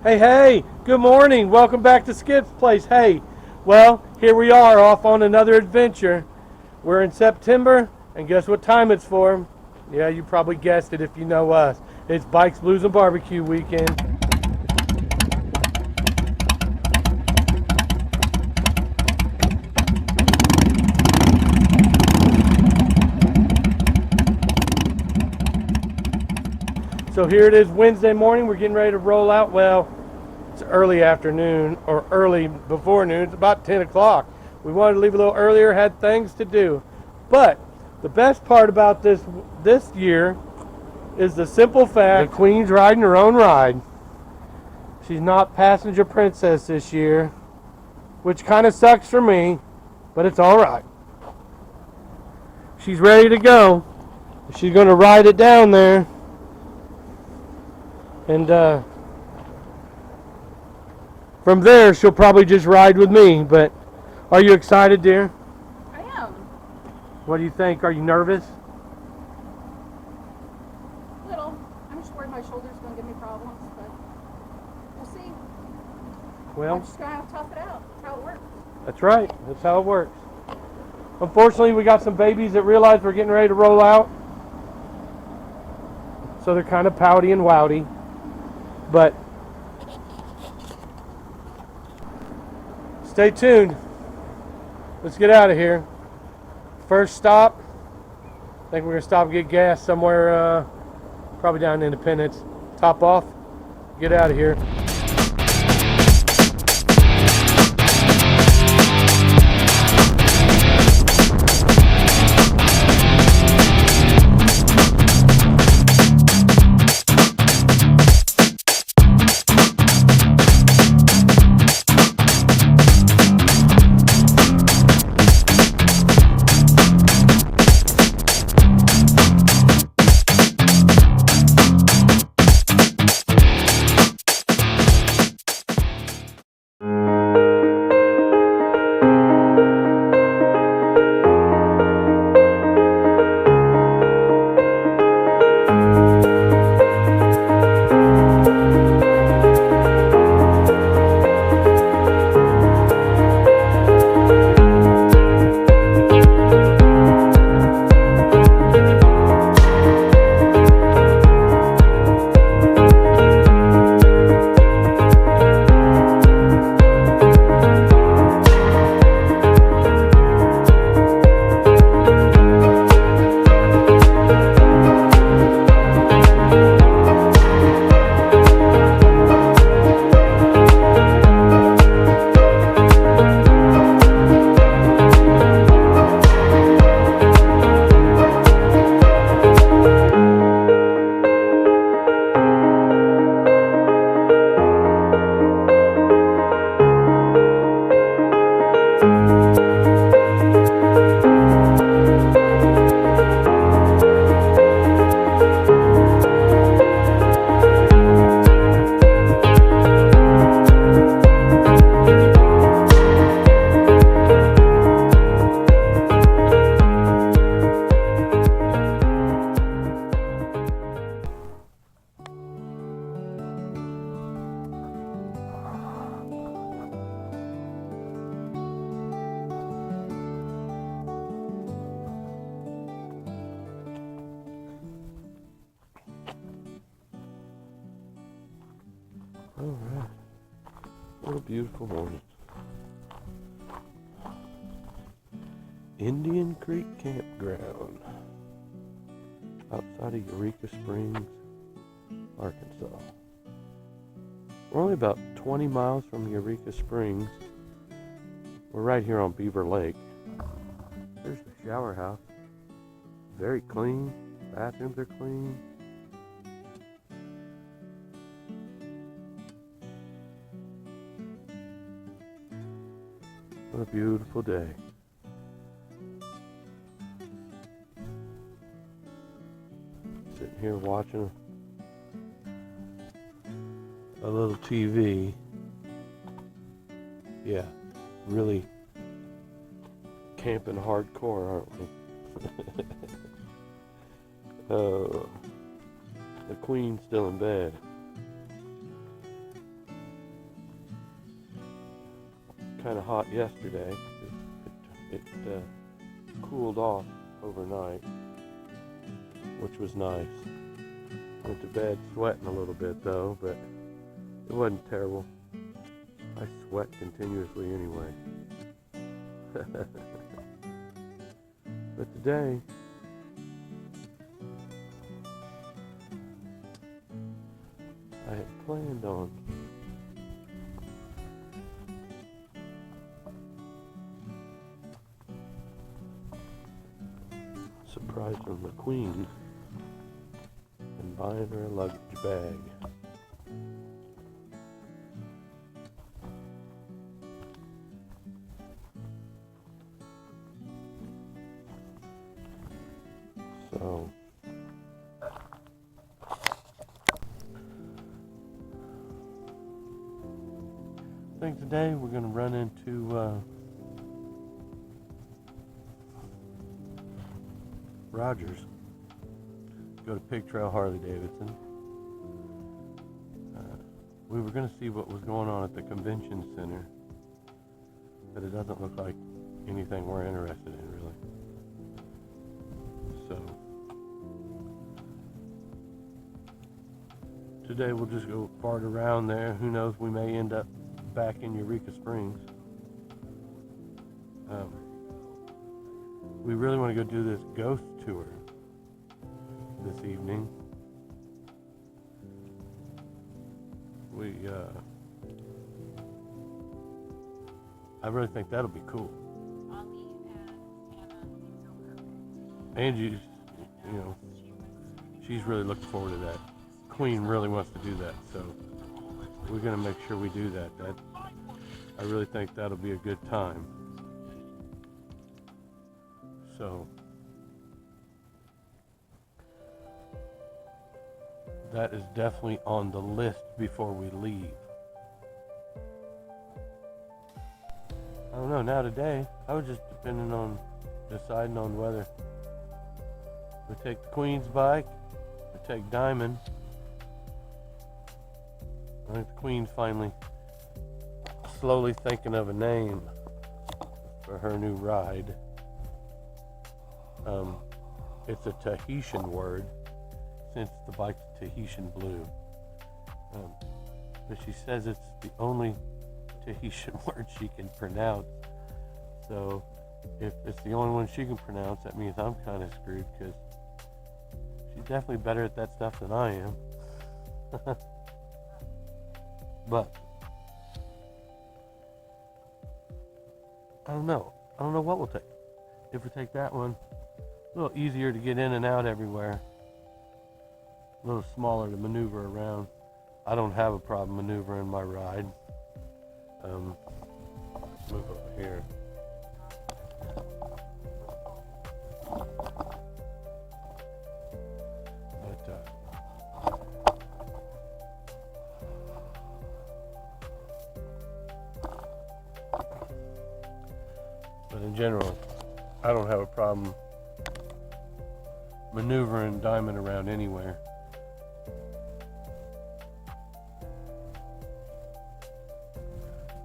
Hey, good morning. Welcome back to Skip's Place. Hey, well, here we are off on another adventure. We're in September, and guess what time it's for? Yeah, you probably guessed it if you know us. It's Bikes, Blues, and Barbecue weekend. So here it is Wednesday morning. We're getting ready to roll out. Well, it's early afternoon or early before noon. It's about 10 o'clock. We wanted to leave a little earlier, had things to do. But the best part about this year is the simple fact the Queen's riding her own ride. She's not passenger princess this year, which kind of sucks for me, but it's all right. She's ready to go. She's going to ride it down there. And from there, she'll probably just ride with me. But are you excited, dear? I am. What do you think? Are you nervous? Little. I'm just worried my shoulder's going to give me problems, but we'll see. Well, I'm just going to have to tough it out. That's how it works. That's right. That's how it works. Unfortunately, we got some babies that realize we're getting ready to roll out. So they're kind of pouty and wowdy. But stay tuned. Let's get out of here. First stop, I think we're going to stop and get gas somewhere, probably down in Independence. Top off, get out of here. Alright, what a beautiful morning. Indian Creek Campground, outside of Eureka Springs, Arkansas. We're only about 20 miles from Eureka Springs. We're right here on Beaver Lake. There's the shower house. Very clean. Bathrooms are clean. What a beautiful day. Sitting here watching a little TV. Yeah, really camping hardcore, aren't we? Oh, the Queen's still in bed. kind of hot yesterday. It cooled off overnight, which was nice. Went to bed sweating a little bit though, but it wasn't terrible. I sweat continuously anyway. But today, I had planned on surprising the Queen and buying her a luggage bag. So I think today we're going to run into Rogers. Go to Pig Trail Harley Davidson. We were going to see what was going on at the convention center, but it doesn't look like anything we're interested in really. So today we'll just go fart around there. Who knows, we may end up back in Eureka Springs. We really want to go do this ghost tour this evening. I really think that'll be cool. Ollie and Anna seem so perfect. Angie's, she's really looking forward to that. Queen really wants to do that, so we're gonna make sure we do that. I really think that'll be a good time. So that is definitely on the list before we leave. I don't know, now today, I was just deciding on whether we take the Queen's bike or take Diamond. I think the Queen's finally slowly thinking of a name for her new ride. It's a Tahitian word, since the bike's Tahitian blue. But she says it's the only Tahitian word she can pronounce. So if it's the only one she can pronounce, that means I'm kind of screwed, because she's definitely better at that stuff than I am. But I don't know what we'll take. If we take that one, a little easier to get in and out everywhere, a little smaller to maneuver around. I don't have a problem maneuvering my ride. Move over here. But in general, I don't have a problem maneuvering Diamond around anywhere.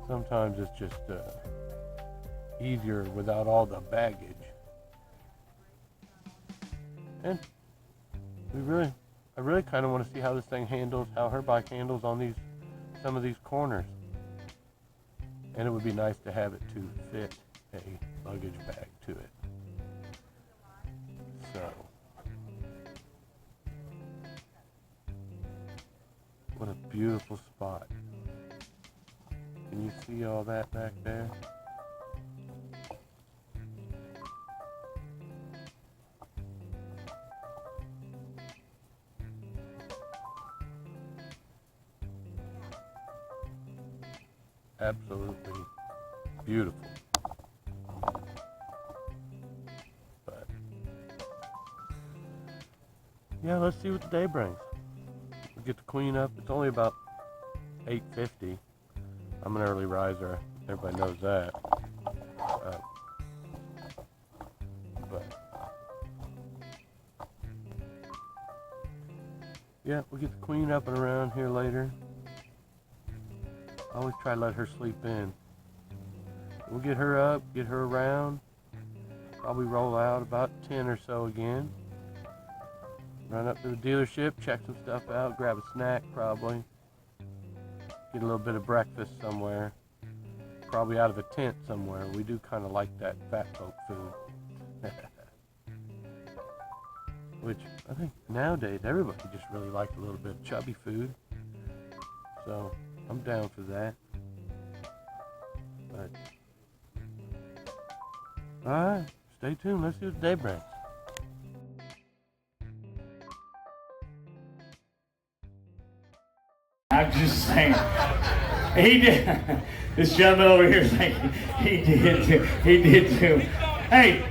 Sometimes it's just easier without all the baggage. And I really kind of want to see how this thing handles, how her bike handles on some of these corners. And it would be nice to have it to fit a luggage bag to it. So, what a beautiful spot. Can you see all that back there? Absolutely beautiful. But yeah, let's see what the day brings. We'll get the Queen up. It's only about 8:50. I'm an early riser. Everybody knows that. But yeah, we'll get the Queen up and around here later. I always try to let her sleep in. we'll get her up, get her around. Probably roll out about 10 or so again. Run up to the dealership, check some stuff out, grab a snack probably. Get a little bit of breakfast somewhere. Probably out of a tent somewhere. We do kind of like that fat folk food. Which I think nowadays everybody just really likes a little bit of chubby food. So I'm down for that. But alright, stay tuned. Let's see what the day brings. I'm just saying, he did. This gentleman over here is like, he did too. He did too. Hey,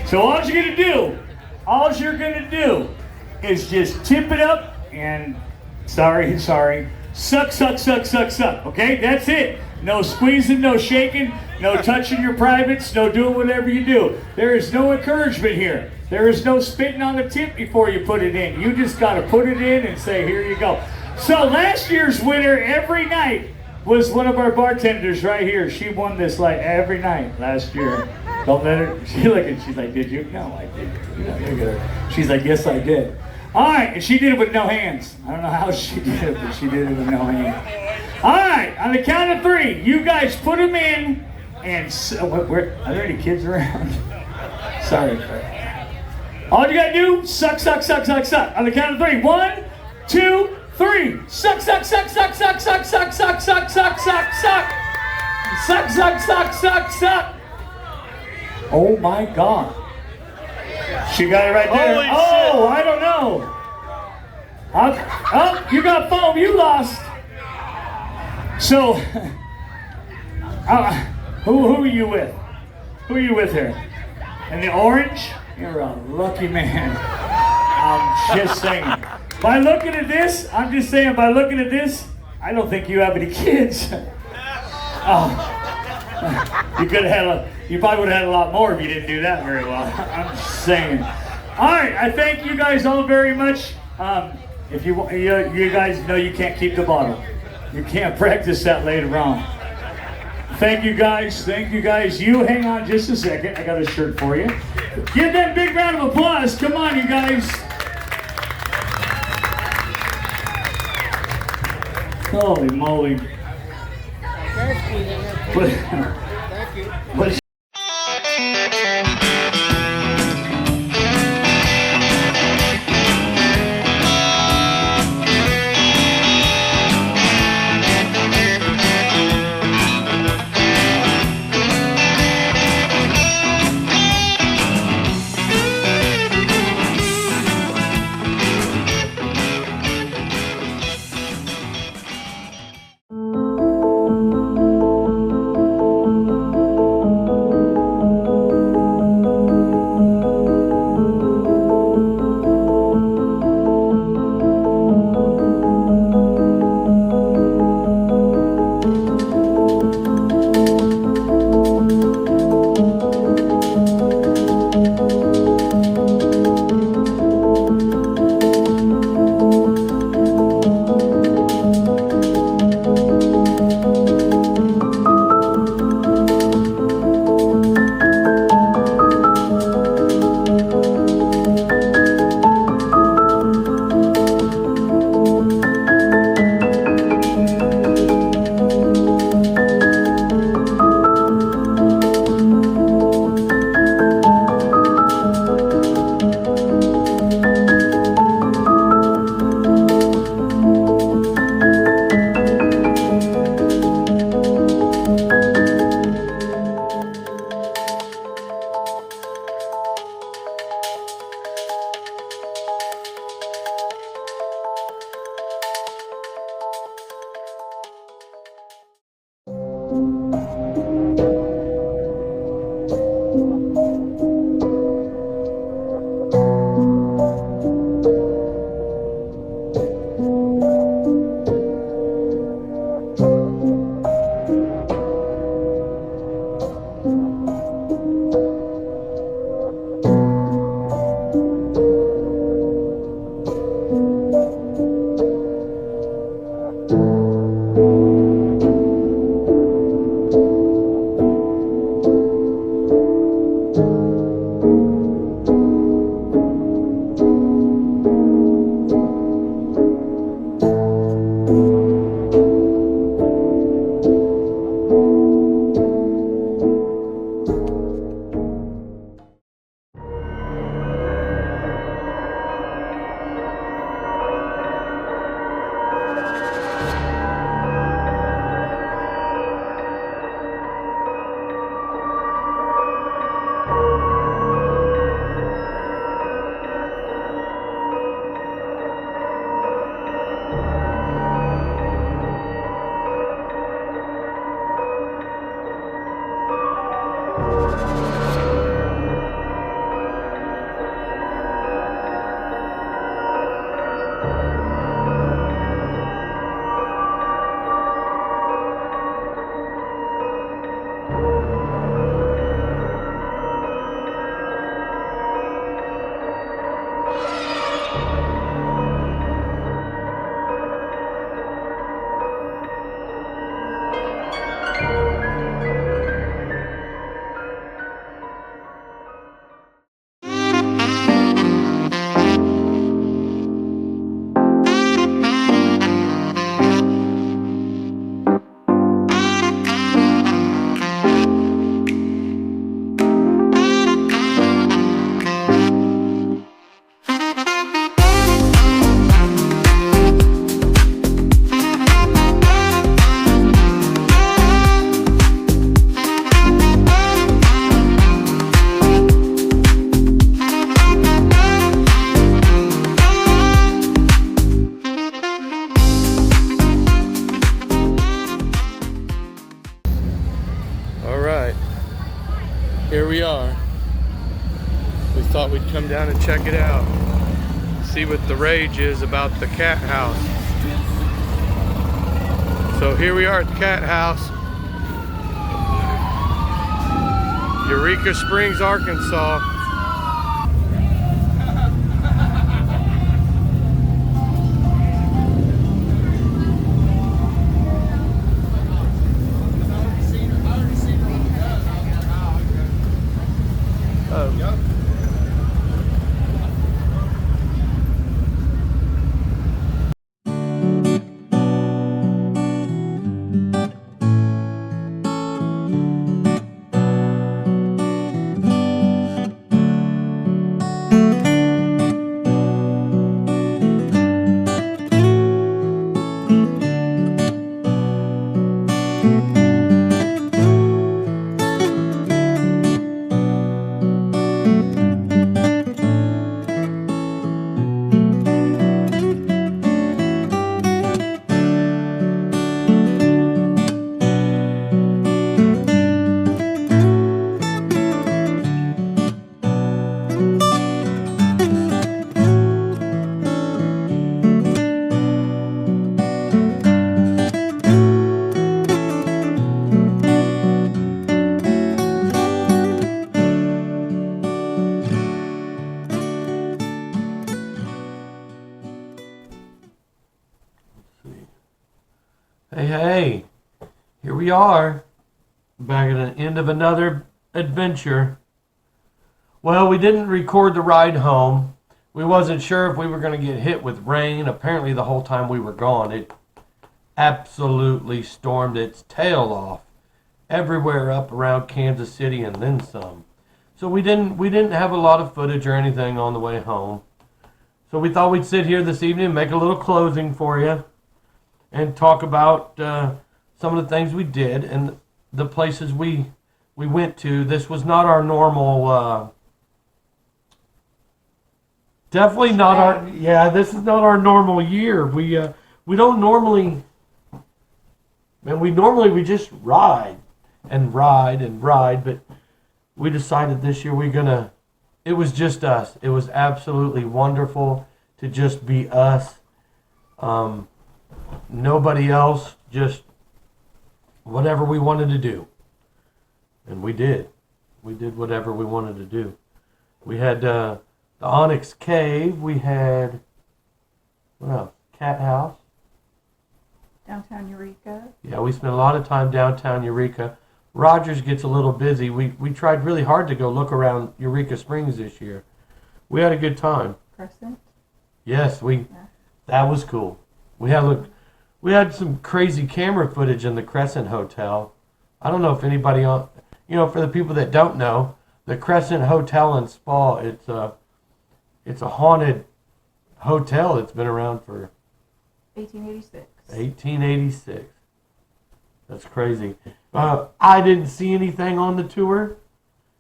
so all you're gonna do is just tip it up and sorry, suck. Okay, that's it. No squeezing, no shaking, no touching your privates, no doing whatever you do. There is no encouragement here. There is no spitting on the tip before you put it in. You just got to put it in and say, here you go. So last year's winner every night was one of our bartenders right here. She won this like every night last year. Don't let her. She's like, did you? No, I didn't. Look at her. She's like, yes, I did. All right, and she did it with no hands. I don't know how she did it, but she did it with no hands. All right, on the count of 3, you guys put them in. And are there any kids around? Sorry. All you gotta do, suck. On the count of 3, 1, 2, 3. Suck. Suck. Oh my God. She got it right there. Holy shit. I don't know. Oh, you got foam. You lost. So, who are you with? Who are you with here? And the orange? You're a lucky man. I'm just saying. By looking at this, I don't think you have any kids. You probably would have had a lot more if you didn't do that very well. I'm just saying. All right, I thank you guys all very much. If you guys know you can't keep the bottle. You can't practice that later on. Thank you guys. You hang on just a second. I got a shirt for you. Give them a big round of applause. Come on, you guys. Holy moly. Thank you. What Here we are. We thought we'd come down and check it out. See what the rage is about the cat house. So here we are at the cat house. Eureka Springs, Arkansas. Hey, here we are, back at the end of another adventure. Well, we didn't record the ride home. We wasn't sure if we were going to get hit with rain. Apparently the whole time we were gone, it absolutely stormed its tail off everywhere up around Kansas City and then some. So we didn't have a lot of footage or anything on the way home. So we thought we'd sit here this evening and make a little closing for you and talk about some of the things we did and the places we went to. This was not our normal, definitely not our, this is not our normal year. We don't normally, man, we just ride, but we decided this year it was just us. It was absolutely wonderful to just be us. Nobody else, just whatever we wanted to do. And we did. We did whatever we wanted to do. We had the Onyx Cave. We had, what else? Cat House. Downtown Eureka. Yeah, we spent a lot of time downtown Eureka. Rogers gets a little busy. We tried really hard to go look around Eureka Springs this year. We had a good time. Crescent. Yes, that was cool. We had some crazy camera footage in the Crescent Hotel. I don't know if anybody for the people that don't know, the Crescent Hotel and Spa, it's a haunted hotel. It's been around for 1886. 1886. That's crazy. I didn't see anything on the tour,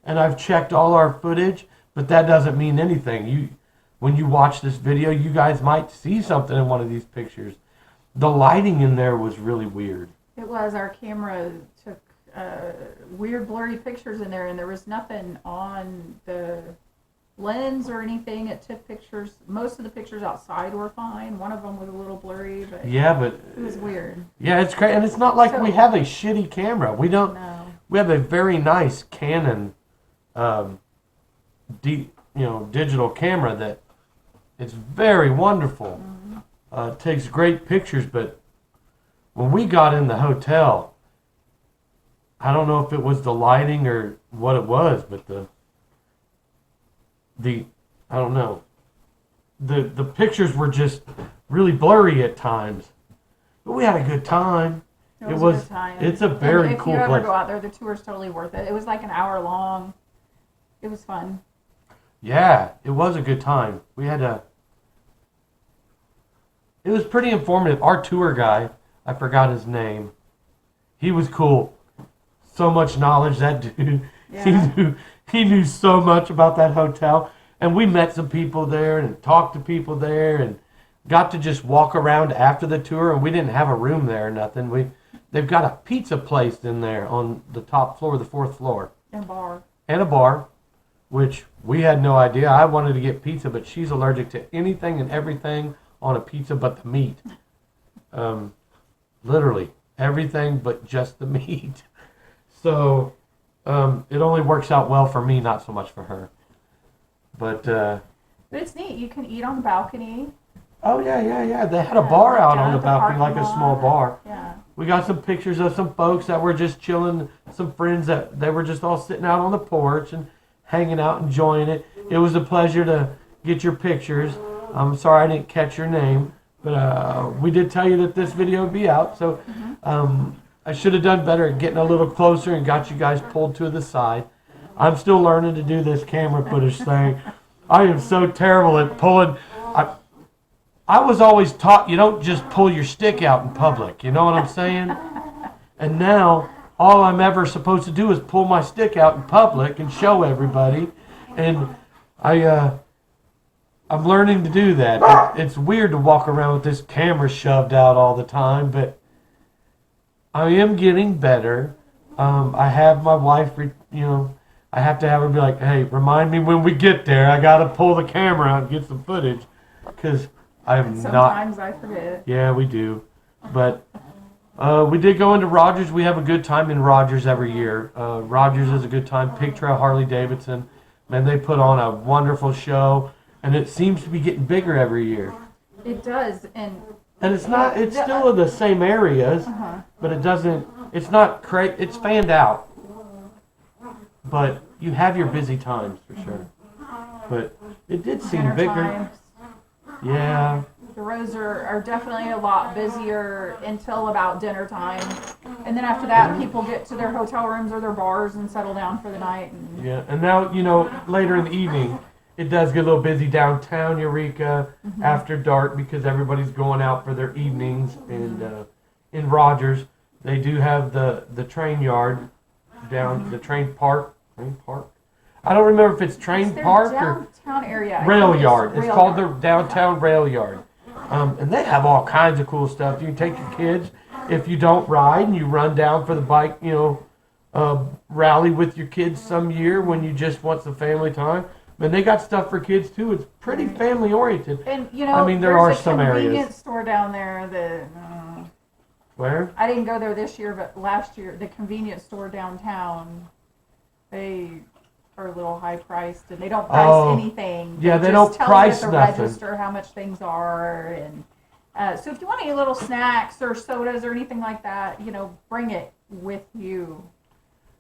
and I've checked all our footage, but that doesn't mean anything. When you watch this video, you guys might see something in one of these pictures. The lighting in there was really weird. It was. Our camera took weird blurry pictures in there, and there was nothing on the lens or anything. It took pictures. Most of the pictures outside were fine. One of them was a little blurry, but it was weird. Yeah, it's crazy, and it's not like we have a shitty camera. We don't. No. We have a very nice Canon, digital camera that it's very wonderful. Mm-hmm. Takes great pictures, but when we got in the hotel, I don't know if it was the lighting or what it was, but I don't know. The pictures were just really blurry at times, but we had a good time. It was a good time. It's a very cool place. If you ever go out there, the tour is totally worth it. It was like an hour long. It was fun. Yeah, it was a good time. It was pretty informative. Our tour guy, I forgot his name. He was cool. So much knowledge, that dude. Yeah. He knew so much about that hotel. And we met some people there and talked to people there and got to just walk around after the tour. And we didn't have a room there or nothing. They've got a pizza place in there on the top floor, the fourth floor. And bar. and a bar, which we had no idea. I wanted to get pizza, but she's allergic to anything and everything on a pizza but the meat. Literally everything but just the meat. So it only works out well for me, not so much for her. But it's neat. You can eat on the balcony. oh yeah. They had a bar out down on the at the balcony, like parking a small lot. bar. Yeah. We got some pictures of some folks that were just chilling, some friends that they were just all sitting out on the porch and hanging out, enjoying it. It was a pleasure to get your pictures. I'm sorry I didn't catch your name, but we did tell you that this video would be out, so I should have done better at getting a little closer and got you guys pulled to the side. I'm still learning to do this camera footage thing. I am so terrible at pulling. I was always taught you don't just pull your stick out in public. You know what I'm saying? And now all I'm ever supposed to do is pull my stick out in public and show everybody. And I'm learning to do that. It's weird to walk around with this camera shoved out all the time, but I am getting better. I have my wife, I have to have her be like, hey, remind me when we get there. I got to pull the camera out and get some footage because I am not. Sometimes I forget. Yeah, we do. But we did go into Rogers. We have a good time in Rogers every year. Rogers is a good time. Pig Trail Harley Davidson. Man, they put on a wonderful show. And it seems to be getting bigger every year. It does. And it's not, it's still in the same areas, but it's not it's fanned out. But you have your busy times for sure. But it did seem dinner bigger. times. Yeah. The roads are definitely a lot busier until about dinner time. And then after that, people get to their hotel rooms or their bars and settle down for the night. And Yeah, and now, later in the evening, it does get a little busy downtown Eureka after dark because everybody's going out for their evenings. And in Rogers, they do have the train yard down, the train park. Train park? I don't remember if it's train park or downtown area. rail yard. It's called the yard. downtown rail yard. And they have all kinds of cool stuff. You can take your kids if you don't ride and you run down for the bike, rally with your kids some year when you just want some family time. And they got stuff for kids too. It's pretty family oriented. And there are some there's a areas. convenience store down there that Where? I didn't go there this year, but last year the convenience store downtown, they are a little high priced and they don't price anything. Yeah, they just don't tell price you at the nothing. register how much things are, and so if you want any little snacks or sodas or anything like that, bring it with you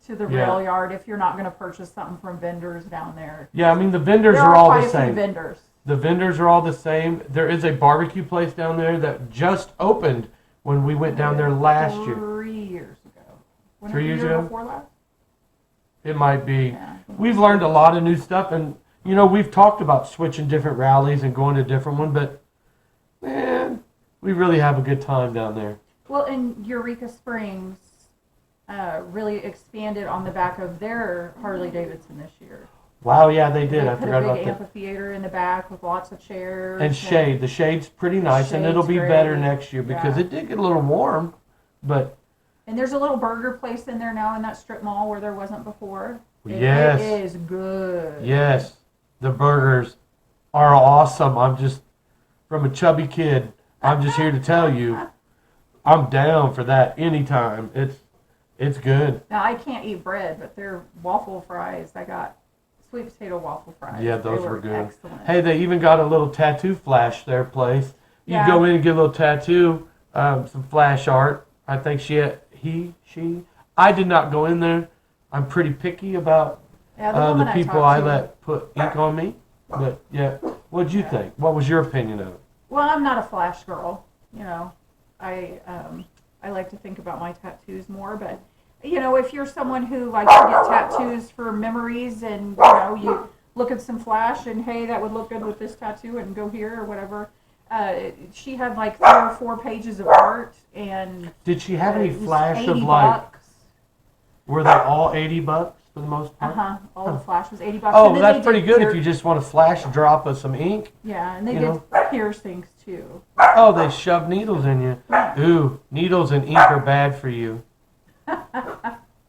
to the rail yard if you're not going to purchase something from vendors down there. Yeah, I mean the vendors There are all quite the a few same. vendors. The vendors are all the same. There is a barbecue place down there that just opened when we went down there last year. 3 years ago. 3 years The year ago? Before last? It might be. Yeah. We've learned a lot of new stuff, and we've talked about switching different rallies and going to different one, but man, we really have a good time down there. Well, and Eureka Springs really expanded on the back of their Harley Davidson this year. Wow, yeah, they did. They I put forgot a about big that. amphitheater in the back with lots of chairs. And shade. The shade's pretty nice, and it'll be shade's better great. next year because Yeah. it did get a little warm, but And there's a little burger place in there now in that strip mall where there wasn't before. Yes. It is good. yes, the burgers are awesome. From a chubby kid, I'm just here to tell you, I'm down for that anytime. It's good. Now, I can't eat bread, but their waffle fries, I got sweet potato waffle fries. Yeah, They those were good. Excellent. Hey, they even got a little tattoo flash their place. You Yeah. go in and get a little tattoo, some flash art. I think she. I did not go in there. I'm pretty picky about Yeah, the woman people talked I to- let put ink on me. But yeah, what'd you think? What was your opinion of it? Well, I'm not a flash girl. I like to think about my tattoos more, but if you're someone who likes to get tattoos for memories and you look at some flash and hey, that would look good with this tattoo and go here or whatever. She had like 3 or 4 pages of art and Did she have any it was flash of 80 like? bucks. Were they all $80 for the most part? All the flash was $80. Oh, And then that's they pretty did good if you just want a flash drop of some ink. Yeah, and they you did know. piercings too. Oh, they shove needles in you. Ooh, needles and ink are bad for you.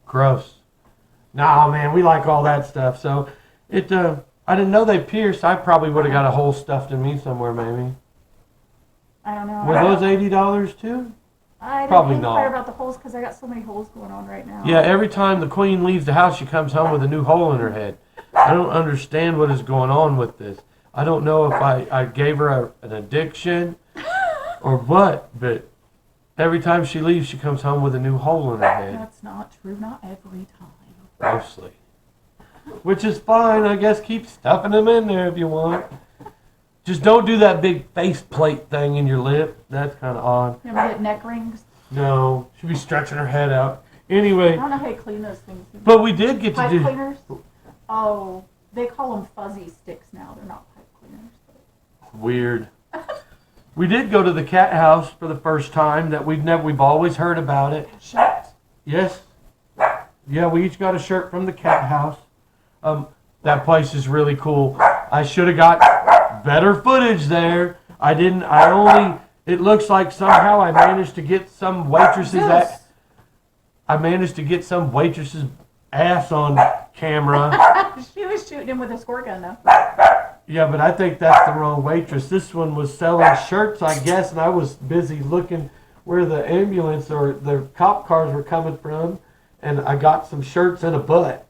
Gross. Nah, man, we like all that stuff. So it, I didn't know they pierced. I probably would have got a hole stuffed in me somewhere, maybe. I don't know. Were those $80 too? I Probably don't not. care about the holes because I got so many holes going on right now. Yeah, every time the queen leaves the house, she comes home with a new hole in her head. I don't understand what is going on with this. I don't know if I gave her an addiction or what, but every time she leaves, she comes home with a new hole in her head. That's not true. Not every time. Mostly. Which is fine, I guess. Keep stuffing them in there if you want. Just don't do that big faceplate thing in your lip. That's kind of odd. You ever get neck rings? No, she'll be stretching her head out. I Anyway, don't know how you clean those things. but we did get to Pipe do... cleaners? Oh, they call them fuzzy sticks now. They're not pipe cleaners. Weird. We did go to the cat house for the first time. That we've always heard about it. Shut. Yes. Yeah, we each got a shirt from the cat house. That place is really cool. I should have got better footage there. It looks like somehow I managed to get some waitress's ass on camera. She was shooting him with a squirt gun, though. Yeah, but I think that's the wrong waitress. This one was selling shirts, I guess, and I was busy looking where the ambulance or the cop cars were coming from, and I got some shirts and a butt.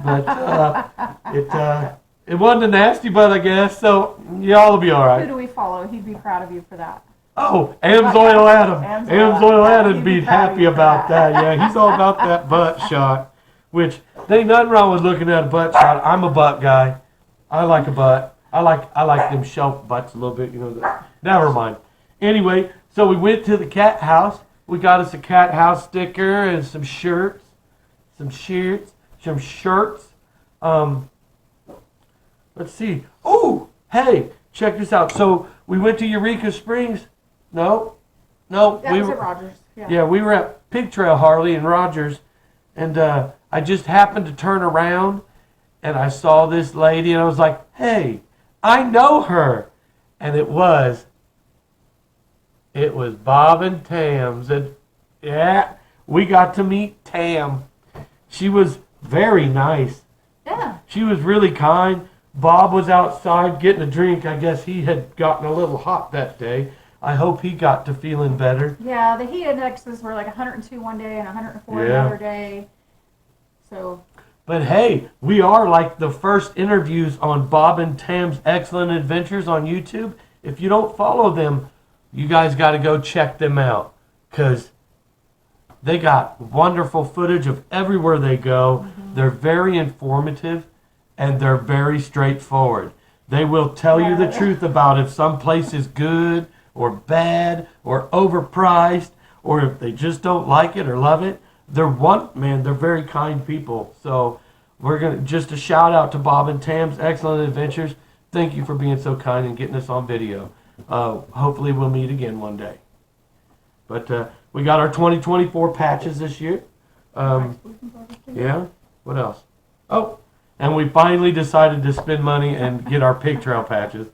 But it wasn't a nasty butt, I guess, so y'all will be all Who right. do we follow? He'd be proud of you for that. Oh, Amsoil Adam. Amsoil Adam He'd be be proud of happy you for about that. that. Yeah, he's all about that butt shot, which there ain't nothing wrong with looking at a butt shot. I'm a butt guy. I like a butt. I like them shelf butts a little bit, Never mind. Anyway, so we went to the cat house. We got us a cat house sticker and some shirts. Let's see. Oh, hey, check this out. So we went to Eureka Springs. No. That was at Rogers. Yeah, we were at Pig Trail Harley and Rogers, and I just happened to turn around, and I saw this lady, and I was like, hey, I know her. And it was Bob and Tam's. And yeah, we got to meet Tam. She was very nice. Yeah. She was really kind. Bob was outside getting a drink. I guess he had gotten a little hot that day. I hope he got to feeling better. Yeah, the heat indexes were like 102 one day and 104 Yeah. another day. So. But hey, we are like the first interviews on Bob and Tam's Excellent Adventures on YouTube. If you don't follow them, you guys got to go check them out, because they got wonderful footage of everywhere they go. Mm-hmm. They're very informative, and they're very straightforward. They will tell you the truth about if some place is good or bad or overpriced, or if they just don't like it or love it. They're very kind people. So we're gonna just a shout out to Bob and Tam's Excellent Adventures. Thank you for being so kind and getting us on video. Hopefully we'll meet again one day. But we got our 2024 patches this year. Yeah. What else? Oh, and we finally decided to spend money and get our pig trail patches.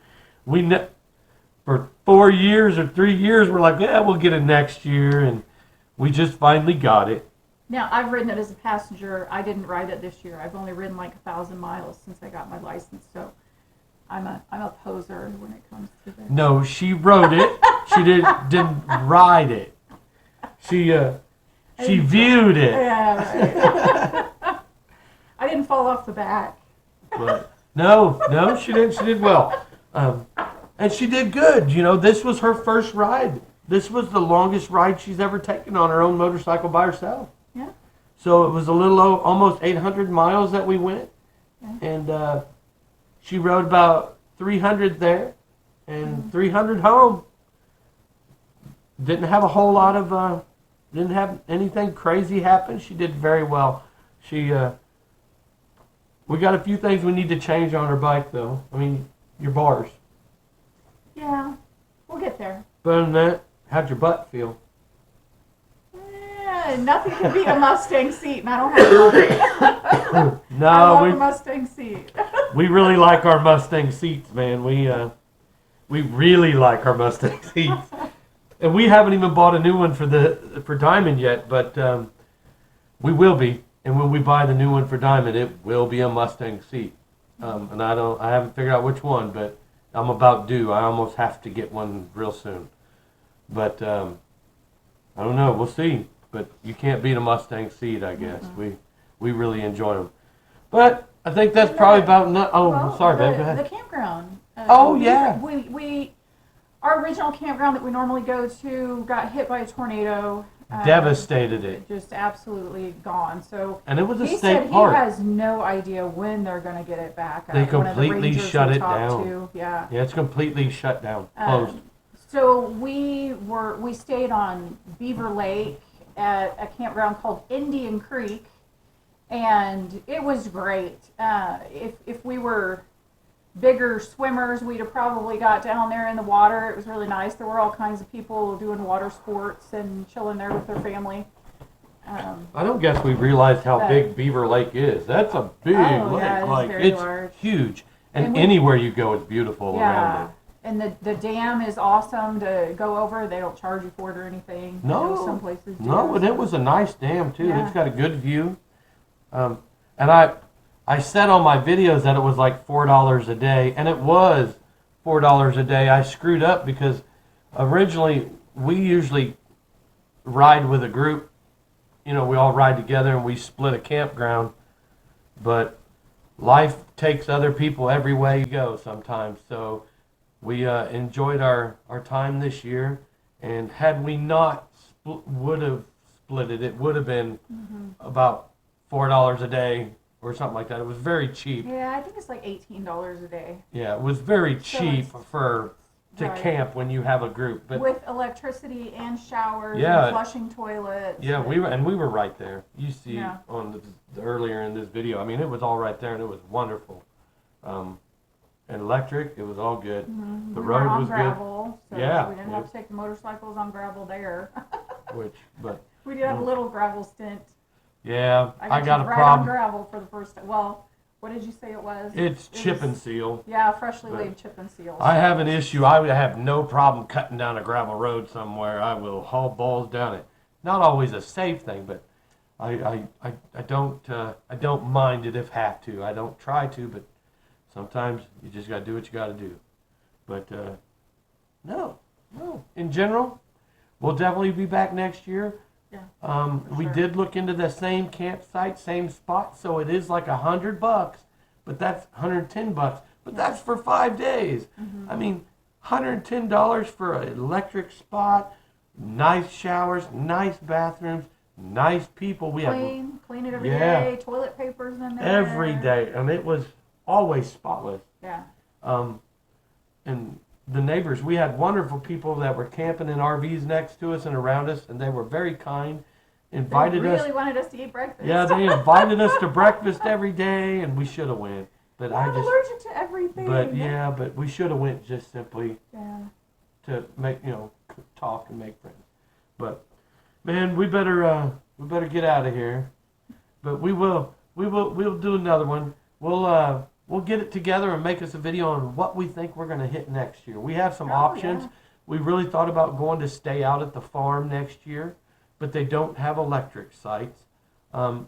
For 4 years or 3 years, we're like, yeah, we'll get it next year, and we just finally got it. Now, I've ridden it as a passenger. I didn't ride it this year. I've only ridden like 1,000 miles since I got my license, so I'm a poser when it comes to this. No, she rode it. She didn't ride it. She viewed it. Yeah, right. I didn't fall off the back. But no, she didn't. She did well, and she did good. This was her first ride. This was the longest ride she's ever taken on her own motorcycle by herself. Yeah. So it was a little almost 800 miles that we went, and she rode about 300 there, and 300 home. Didn't have a whole lot of, didn't have anything crazy happen. She did very well. We got a few things we need to change on her bike, though. I mean, your bars. Yeah, we'll get there. But other than that, how'd your butt feel? Nothing can beat a Mustang seat, and I don't have one. No, I love a Mustang seat. We really like our Mustang seats, man. We really like our Mustang seats, and we haven't even bought a new one for Diamond yet, but we will be. And when we buy the new one for Diamond, it will be a Mustang seat. And I haven't figured out which one, but I'm about due. I almost have to get one real soon. But I don't know. We'll see. But you can't beat a Mustang seat, I guess. We really enjoy them. But I think that's probably about enough. Oh, Well, sorry, babe. Go ahead. The campground. Yeah. Our original campground that we normally go to got hit by a tornado. Devastated it. Just absolutely gone. So And it was a he state said park. he has no idea when they're going to get it back. They One of the completely rangers shut we it talked down. to, Yeah. Yeah, it's completely shut down. Closed. So we stayed on Beaver Lake at a campground called Indian Creek, and it was great. If we were bigger swimmers, we'd have probably got down there in the water. It was really nice. There were all kinds of people doing water sports and chilling there with their family. I don't guess we realized how but- big Beaver Lake is. That's a big Oh, lake. yeah, it is Like very it's large. huge. And, And we- anywhere you go, it's beautiful around Yeah. it. And the dam is awesome to go over. They don't charge you for it or anything. No. I know some places do. No, and it was a nice dam too. Yeah. It's got a good view. And I said on my videos that it was like $4 a day, and it was $4 a day. I screwed up because originally we usually ride with a group. You know, we all ride together and we split a campground. But life takes other people every way you go sometimes. So we enjoyed our time this year. And had we not would have split it, it would have been about $4 a day or something like that. It was very cheap. Yeah, I think it's like $18 a day. Yeah, it was very cheap it's- to right. camp when you have a group. But With electricity and showers Yeah. and flushing toilets. yeah, we were right there. You see Yeah. on the earlier in this video. I mean, it was all right there, and it was wonderful. And electric, it was all good. The We road were on was gravel, so Yeah. we didn't have to take the motorcycles on gravel there. good. But We did have a little gravel stint. yeah, I to got a ride problem. on gravel for the first time. Well, what did you say it was? It's It chip and was- seal. Yeah, freshly But laid chip and seal. I have an issue. I would have no problem cutting down a gravel road somewhere. I will haul balls down it. Not always a safe thing, but I don't mind it if have to. I don't try to, but sometimes you just got to do what you got to do. But no. In general, we'll definitely be back next year. Yeah. We sure. did look into the same campsite, same spot, so it is like $100, but that's $110. But that's for 5 days. I mean, $110 for an electric spot, nice showers, nice bathrooms, nice people. We had Clean it every Yeah. day. Toilet paper's in there. every day, and it was always spotless. Yeah. And the neighbors, we had wonderful people that were camping in RVs next to us and around us, and they were very kind. Invited They us. really wanted us to eat breakfast. Yeah, they invited us to breakfast every day, and we should have went. But I'm allergic to everything. but we should have went just simply Yeah. to make talk and make friends. But man, we better get out of here. But we'll do another one. We'll get it together and make us a video on what we think we're gonna hit next year. We have some options. Yeah. We really thought about going to stay out at the farm next year, but they don't have electric sites.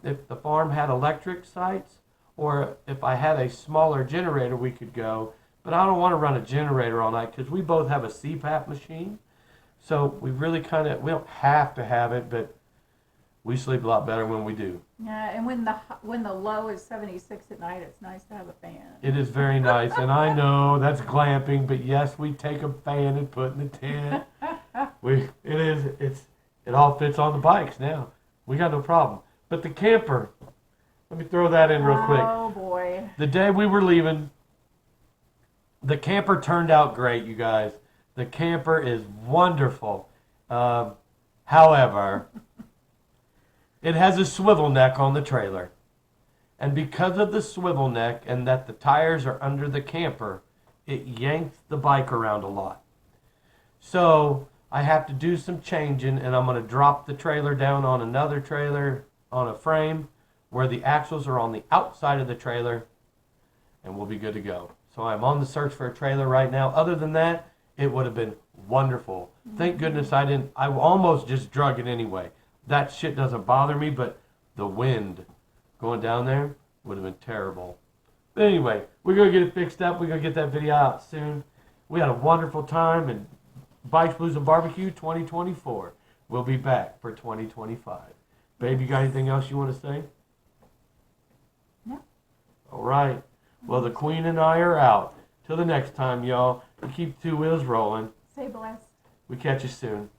If the farm had electric sites, or if I had a smaller generator, we could go. But I don't want to run a generator all night because we both have a CPAP machine. So we really we don't have to have it, but we sleep a lot better when we do. Yeah, and when the low is 76 at night, it's nice to have a fan. It is very nice, and I know that's glamping, but yes, we take a fan and put in the tent. It all fits on the bikes now. We got no problem. But the camper, let me throw that in real quick. Oh boy. The day we were leaving, the camper turned out great, you guys. The camper is wonderful. However, it has a swivel neck on the trailer. And because of the swivel neck and that the tires are under the camper, it yanks the bike around a lot. So I have to do some changing, and I'm going to drop the trailer down on another trailer on a frame where the axles are on the outside of the trailer, and we'll be good to go. So I'm on the search for a trailer right now. Other than that, it would have been wonderful. Thank goodness I didn't. I almost just drug it anyway. That shit doesn't bother me, but the wind Going down there would have been terrible. But anyway, we're going to get it fixed up. We're going to get that video out soon. We had a wonderful time, and Bikes, Blues, and Barbecue 2024. We'll be back for 2025. Babe, you got anything else you want to say? No. All right. Well, the Queen and I are out. Till the next time, y'all. You keep two wheels rolling. Stay blessed. We catch you soon.